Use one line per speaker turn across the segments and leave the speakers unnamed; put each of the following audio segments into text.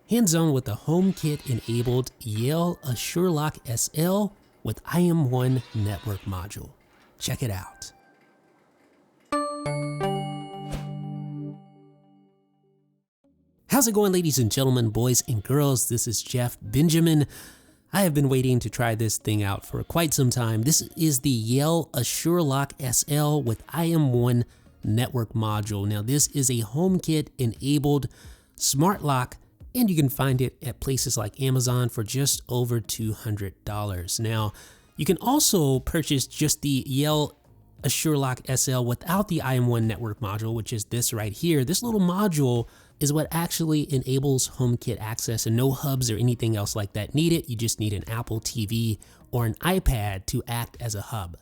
Hands-on with the HomeKit enabled Yale Assure Lock SL with IM1 network module. Check it out. How's it going, ladies and gentlemen, boys and girls? This is Jeff Benjamin. I have been waiting to try this thing out for quite some time. This is the Yale Assure Lock SL with IM1 network module. Now, this is a HomeKit enabled smart lock, and you can find it at places like Amazon for just over $200. Now, you can also purchase just the Yale Assure Lock SL without the IM1 network module, which is this right here. This little module is what actually enables HomeKit access, and no hubs or anything else like that need it. You just need an Apple TV or an iPad to act as a hub.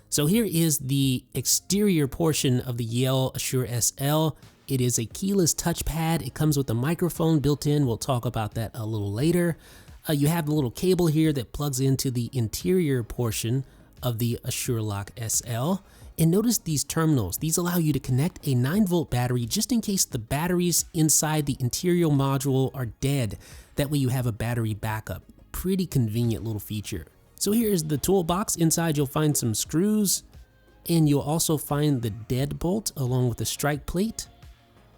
So here is the exterior portion of the Yale Assure SL. It is a keyless touchpad. It comes with a microphone built in. We'll talk about that a little later. You have the little cable here that plugs into the interior portion of the Assure Lock SL. And notice these terminals. These allow you to connect a 9-volt battery just in case the batteries inside the interior module are dead. That way you have a battery backup. Pretty convenient little feature. So here's the toolbox. Inside you'll find some screws, and you'll also find the deadbolt along with the strike plate.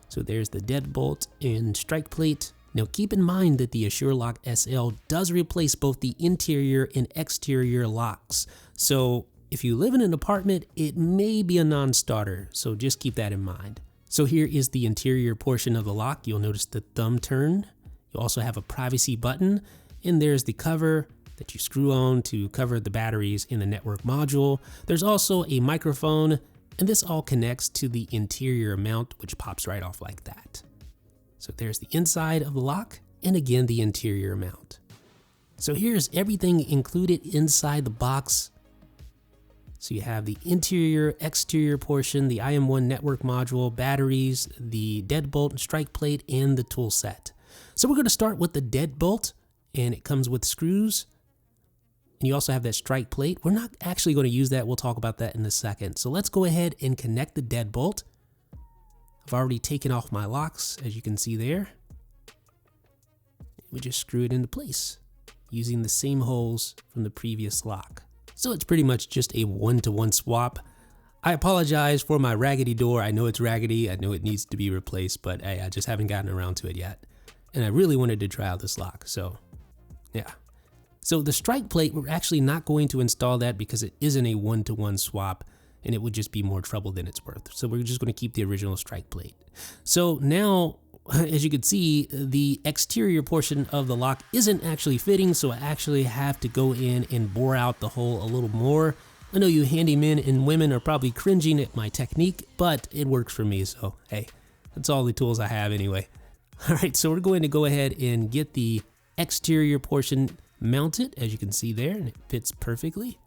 So there's the deadbolt and strike plate. Now keep in mind that the Assure Lock SL does replace both the interior and exterior locks. So if you live in an apartment, it may be a non-starter, so just keep that in mind. So here is the interior portion of the lock. You'll notice the thumb turn. You also have a privacy button, and there's the cover that you screw on to cover the batteries in the network module. There's also a microphone, and this all connects to the interior mount, which pops right off like that. So there's the inside of the lock, and again, the interior mount. So here's everything included inside the box. So you have the interior, exterior portion, the IM1 network module, batteries, the deadbolt and strike plate, and the tool set. So we're going to start with the deadbolt, and it comes with screws. And you also have that strike plate. We're not actually going to use that. We'll talk about that in a second. So let's go ahead and connect the deadbolt. I've already taken off my locks, as you can see there. We just screw it into place using the same holes from the previous lock. So it's pretty much just a one-to-one swap. I apologize for my raggedy door. I know it's raggedy. I know it needs to be replaced, but I just haven't gotten around to it yet. And I really wanted to try out this lock, so yeah. So the strike plate, we're actually not going to install that because it isn't a one-to-one swap, and it would just be more trouble than it's worth. So we're just going to keep the original strike plate. So now, as you can see, the exterior portion of the lock isn't actually fitting, so I actually have to go in and bore out the hole a little more. I know you handymen and women are probably cringing at my technique, but it works for me, so hey, that's all the tools I have anyway. All right, so we're going to go ahead and get the exterior portion mounted, as you can see there, and it fits perfectly.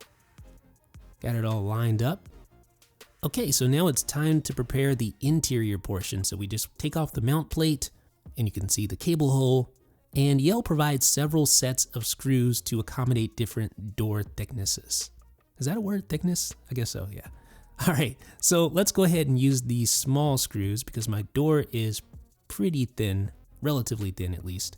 Got it all lined up. Okay, so now it's time to prepare the interior portion. So we just take off the mount plate, and you can see the cable hole, and Yale provides several sets of screws to accommodate different door thicknesses. Is that a word, thickness? I guess so, yeah. All right, so let's go ahead and use these small screws because my door is pretty thin, relatively thin at least.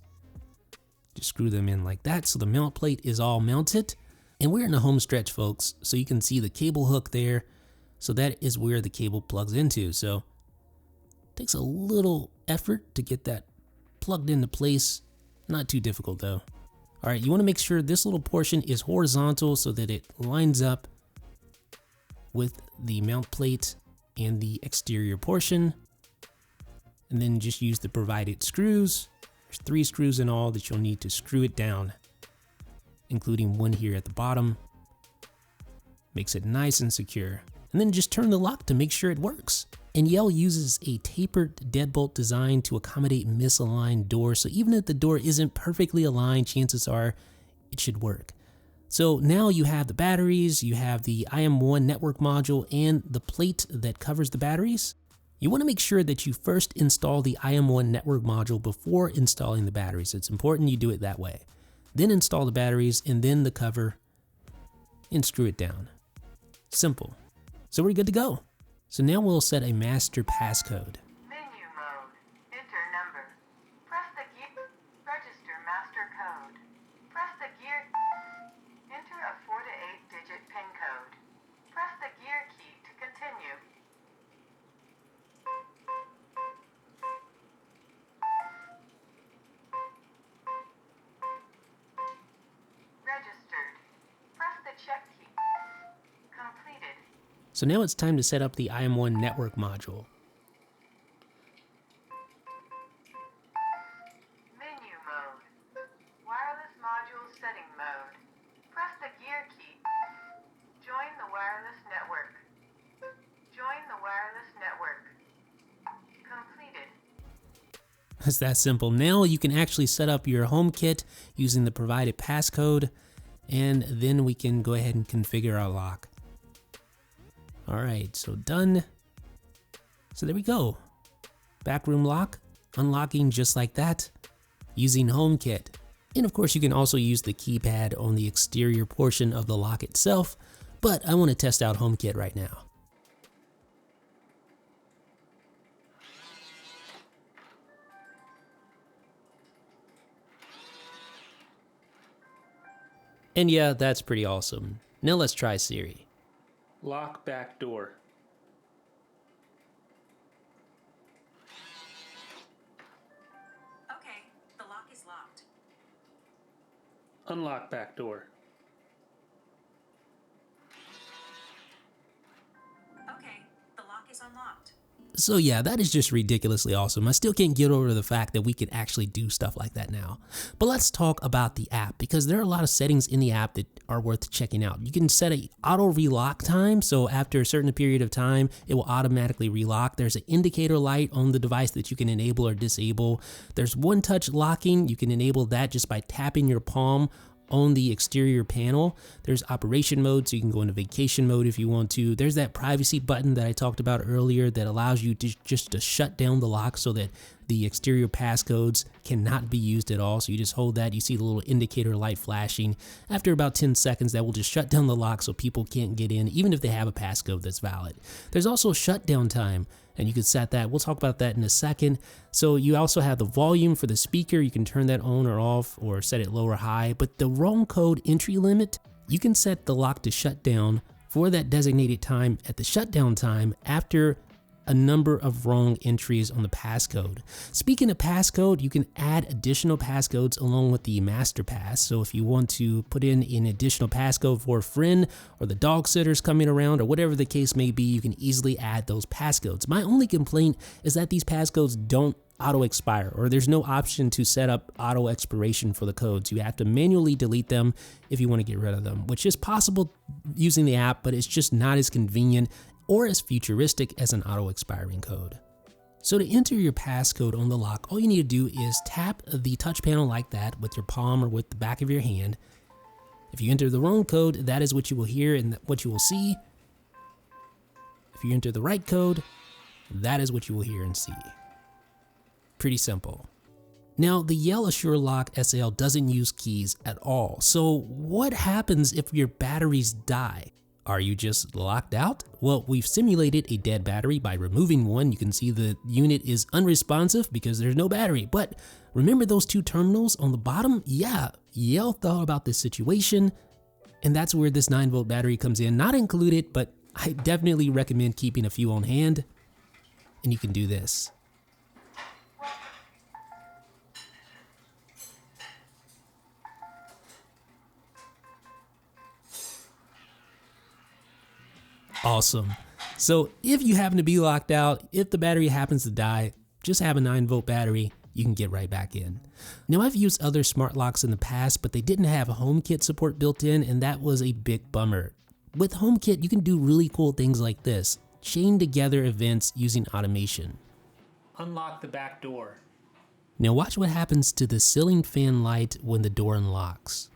Just screw them in like that so the mount plate is all mounted. And we're in the home stretch, folks, so you can see the cable hook there. So that is where the cable plugs into. So it takes a little effort to get that plugged into place. Not too difficult though. All right, you want to make sure this little portion is horizontal so that it lines up with the mount plate and the exterior portion. And then just use the provided screws. There's 3 screws in all that you'll need to screw it down, including one here at the bottom. Makes it nice and secure. And then just turn the lock to make sure it works. And Yale uses a tapered deadbolt design to accommodate misaligned doors. So even if the door isn't perfectly aligned, chances are it should work. So now you have the batteries, you have the IM1 network module, and the plate that covers the batteries. You want to make sure that you first install the IM1 network module before installing the batteries. It's important you do it that way. Then install the batteries and then the cover and screw it down. Simple. So we're good to go. So now we'll set a master passcode.
Menu mode. Enter number. Press the key.
So now it's time to set up the IM1 network module.
Menu mode. Wireless module setting mode. Press the gear key. Join the wireless network. Join the wireless network. Completed.
It's that simple. Now you can actually set up your HomeKit using the provided passcode, and then we can go ahead and configure our lock. All right, so done. So there we go. Backroom lock, unlocking just like that, using HomeKit. And of course you can also use the keypad on the exterior portion of the lock itself, but I want to test out HomeKit right now. And yeah, that's pretty awesome. Now let's try Siri. Lock back door.
Okay, the lock is locked.
Unlock back door.
Okay, the lock is unlocked.
So yeah, that is just ridiculously awesome. I still can't get over the fact that we can actually do stuff like that now. But let's talk about the app, because there are a lot of settings in the app that are worth checking out. You can set a auto relock time, so after a certain period of time, it will automatically relock. There's an indicator light on the device that you can enable or disable. There's one-touch locking. You can enable that just by tapping your palm on the exterior panel. There's operation mode, so you can go into vacation mode if you want to. There's that privacy button that I talked about earlier that allows you to just shut down the lock so that the exterior passcodes cannot be used at all. So you just hold that, you see the little indicator light flashing. After about 10 seconds, that will just shut down the lock so people can't get in, even if they have a passcode that's valid. There's also shutdown time, and you can set that. We'll talk about that in a second. So you also have the volume for the speaker. You can turn that on or off or set it low or high, but the wrong code entry limit, you can set the lock to shut down for that designated time at the shutdown time after a number of wrong entries on the passcode. Speaking of passcode, you can add additional passcodes along with the master pass. So if you want to put in an additional passcode for a friend or the dog sitters coming around or whatever the case may be, you can easily add those passcodes. My only complaint is that these passcodes don't auto expire, or there's no option to set up auto expiration for the codes. You have to manually delete them if you want to get rid of them, which is possible using the app, but it's just not as convenient or as futuristic as an auto expiring code. So to enter your passcode on the lock, all you need to do is tap the touch panel like that with your palm or with the back of your hand. If you enter the wrong code, that is what you will hear and what you will see. If you enter the right code, that is what you will hear and see. Pretty simple. Now, the Yale Assure Lock SL doesn't use keys at all. So what happens if your batteries die? Are you just locked out? Well, we've simulated a dead battery by removing one. You can see the unit is unresponsive because there's no battery. But remember those two terminals on the bottom? Yeah, Yale thought about this situation, and that's where this 9-volt battery comes in. Not included, but I definitely recommend keeping a few on hand. And you can do this. Awesome. So if you happen to be locked out, if the battery happens to die, just have a 9-volt battery, you can get right back in. Now, I've used other smart locks in the past, but they didn't have HomeKit support built in, and that was a big bummer. With HomeKit, you can do really cool things like this: chain together events using automation.
Unlock the back door.
Now watch what happens to the ceiling fan light when the door unlocks.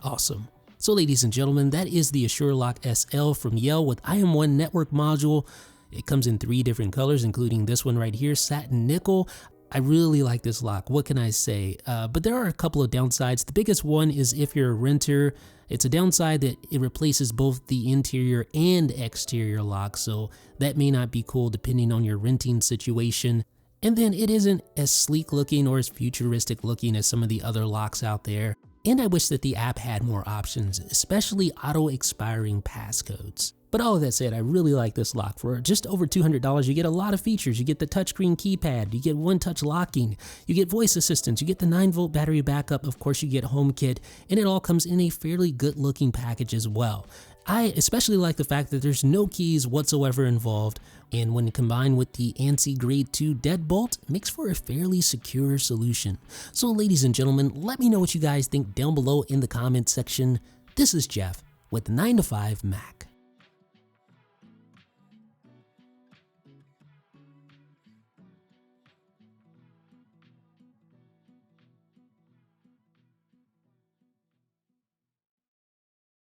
Awesome. So ladies and gentlemen, that is the Assure Lock SL from Yale with IM1 network module. It comes in 3 different colors, including this one right here, satin nickel. I really like this lock. What can I say? But there are a couple of downsides. The biggest one is if you're a renter, it's a downside that it replaces both the interior and exterior lock. So that may not be cool depending on your renting situation. And then it isn't as sleek looking or as futuristic looking as some of the other locks out there. And I wish that the app had more options, especially auto-expiring passcodes. But all of that said, I really like this lock. For just over $200, you get a lot of features. You get the touchscreen keypad, you get one-touch locking, you get voice assistance, you get the 9-volt battery backup, of course you get HomeKit, and it all comes in a fairly good-looking package as well. I especially like the fact that there's no keys whatsoever involved, and when combined with the ANSI Grade 2 deadbolt, makes for a fairly secure solution. So ladies and gentlemen, let me know what you guys think down below in the comments section. This is Jeff with 9to5Mac.